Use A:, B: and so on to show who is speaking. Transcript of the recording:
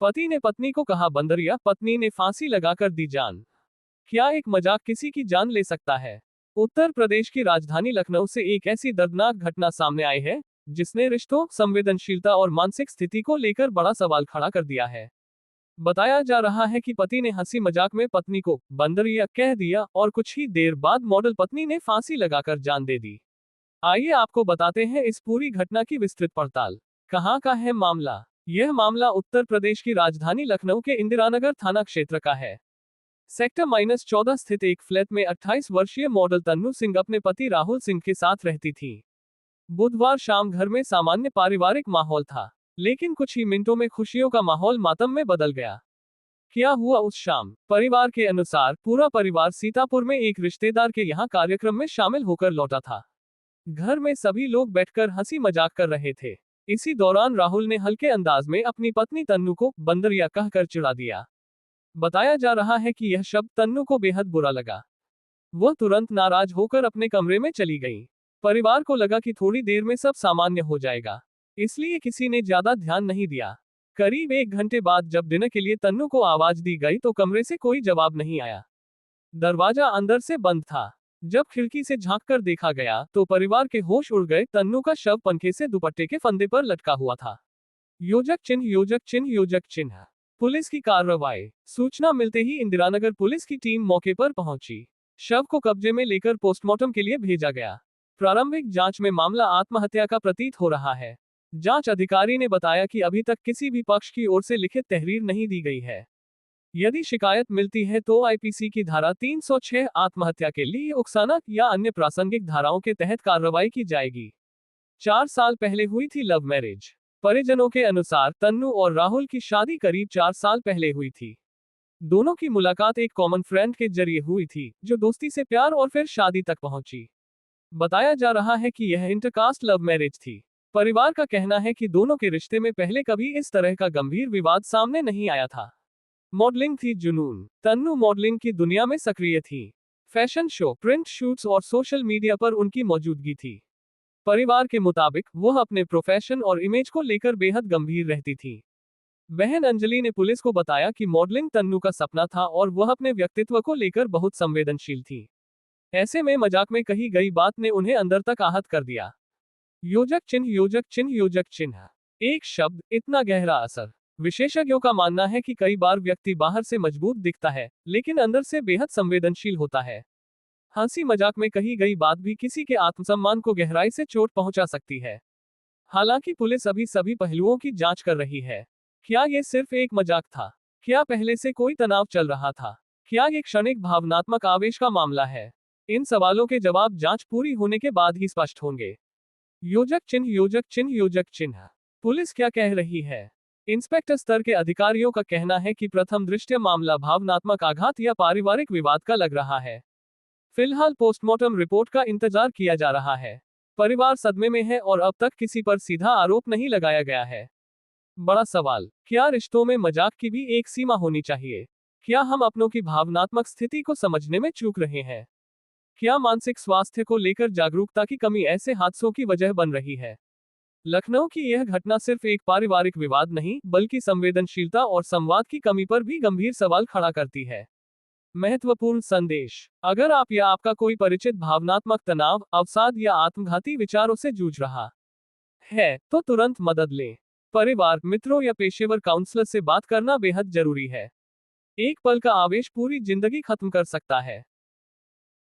A: पति ने पत्नी को कहा बंदरिया, पत्नी ने फांसी लगाकर दी जान। क्या एक मजाक किसी की जान ले सकता है? उत्तर प्रदेश की राजधानी लखनऊ से एक ऐसी दर्दनाक घटना सामने आई है जिसने रिश्तों, संवेदनशीलता और मानसिक स्थिति को लेकर बड़ा सवाल खड़ा कर दिया है। बताया जा रहा है कि पति ने हंसी मजाक में पत्नी को बंदरिया कह दिया और कुछ ही देर बाद मॉडल पत्नी ने फांसी लगाकर जान दे दी। आइए आपको बताते हैं इस पूरी घटना की विस्तृत पड़ताल। कहां का है मामला? यह मामला उत्तर प्रदेश की राजधानी लखनऊ के इंदिरानगर थाना क्षेत्र का है। सेक्टर -14 स्थित एक फ्लैट में 28 वर्षीय मॉडल तन्नू सिंह अपने पति राहुल सिंह के साथ रहती थी। बुधवार शाम घर में सामान्य पारिवारिक माहौल था, लेकिन कुछ ही मिनटों में खुशियों का माहौल मातम में बदल गया। क्या हुआ उस शाम? परिवार के अनुसार पूरा परिवार सीतापुर में एक रिश्तेदार के यहाँ कार्यक्रम में शामिल होकर लौटा था। घर में सभी लोग बैठकर हंसी मजाक कर रहे थे। इसी दौरान राहुल ने हल्के अंदाज में अपनी पत्नी तन्नू को बंदरिया कहकर चिढ़ा दिया। बताया जा रहा है कि यह शब्द तन्नू को बेहद बुरा लगा। वह तुरंत नाराज होकर अपने कमरे में चली गई। परिवार को लगा कि थोड़ी देर में सब सामान्य हो जाएगा, इसलिए किसी ने ज्यादा ध्यान नहीं दिया। करीब 1 घंटे बाद जब डिनर के लिए तन्नू को आवाज दी गई तो कमरे से कोई जवाब नहीं आया। दरवाजा अंदर से बंद था। जब खिड़की से झांककर देखा गया तो परिवार के होश उड़ गए। तन्नू का शव पंखे से दुपट्टे के फंदे पर लटका हुआ था। योजक चिन्ह, योजक चिन्ह, योजक चिन्ह। पुलिस की कार्रवाई। सूचना मिलते ही इंदिरानगर पुलिस की टीम मौके पर पहुंची। शव को कब्जे में लेकर पोस्टमार्टम के लिए भेजा गया। प्रारंभिक जांच में मामला आत्महत्या का प्रतीत हो रहा है। जांच अधिकारी ने बताया कि अभी तक किसी भी पक्ष की ओर से लिखित तहरीर नहीं दी गई है। यदि शिकायत मिलती है तो आईपीसी की धारा 306 आत्महत्या के लिए उकसाना या अन्य प्रासंगिक धाराओं के तहत कार्रवाई की जाएगी। 4 साल पहले हुई थी लव मैरिज। परिजनों के अनुसार तन्नू और राहुल की शादी करीब 4 साल पहले हुई थी। दोनों की मुलाकात एक कॉमन फ्रेंड के जरिए हुई थी, जो दोस्ती से प्यार और फिर शादी तक पहुंची। बताया जा रहा है कि यह इंटरकास्ट लव मैरिज थी। परिवार का कहना है कि दोनों के रिश्ते में पहले कभी इस तरह का गंभीर विवाद सामने नहीं आया था। मॉडलिंग थी जुनून। तन्नू मॉडलिंग की दुनिया में सक्रिय थी। फैशन शो, प्रिंट शूट्स और सोशल मीडिया पर उनकी मौजूदगी थी। परिवार के मुताबिक वह अपने प्रोफेशन और इमेज को लेकर बेहद गंभीर रहती थी। बहन अंजलि ने पुलिस को बताया कि मॉडलिंग तन्नू का सपना था और वह अपने व्यक्तित्व को लेकर बहुत संवेदनशील थी। ऐसे में मजाक में कही गई बात ने उन्हें अंदर तक आहत कर दिया। योजक चिन्ह, योजक चिन्ह, योजक चिन्ह। एक शब्द, इतना गहरा असर। विशेषज्ञों का मानना है कि कई बार व्यक्ति बाहर से मजबूत दिखता है, लेकिन अंदर से बेहद संवेदनशील होता है। हंसी मजाक में कही गई बात भी किसी के आत्मसम्मान को गहराई से चोट पहुंचा सकती है। हालांकि पुलिस अभी सभी पहलुओं की जांच कर रही है। क्या ये सिर्फ एक मजाक था? क्या पहले से कोई तनाव चल रहा था? क्या ये क्षणिक भावनात्मक आवेश का मामला है? इन सवालों के जवाब जांच पूरी होने के बाद ही स्पष्ट होंगे। योजक चिन्ह, योजक चिन्ह, योजक चिन्ह। पुलिस क्या कह रही है? इंस्पेक्टर स्तर के अधिकारियों का कहना है कि प्रथम दृष्टया मामला भावनात्मक आघात या पारिवारिक विवाद का लग रहा है। फिलहाल पोस्टमार्टम रिपोर्ट का इंतजार किया जा रहा है। परिवार सदमे में है और अब तक किसी पर सीधा आरोप नहीं लगाया गया है। बड़ा सवाल, क्या रिश्तों में मजाक की भी एक सीमा होनी चाहिए? क्या हम अपनों की भावनात्मक स्थिति को समझने में चूक रहे हैं? क्या मानसिक स्वास्थ्य को लेकर जागरूकता की कमी ऐसे हादसों की वजह बन रही है? लखनऊ की यह घटना सिर्फ एक पारिवारिक विवाद नहीं, बल्कि संवेदनशीलता और संवाद की कमी पर भी गंभीर सवाल खड़ा करती है। महत्वपूर्ण संदेश। अगर आप या आपका कोई परिचित भावनात्मक तनाव, अवसाद या आत्मघाती विचारों से जूझ रहा है, तो तुरंत मदद लें। परिवार, मित्रों या पेशेवर काउंसलर से बात करना बेहद जरूरी है। एक पल का आवेश पूरी जिंदगी खत्म कर सकता है।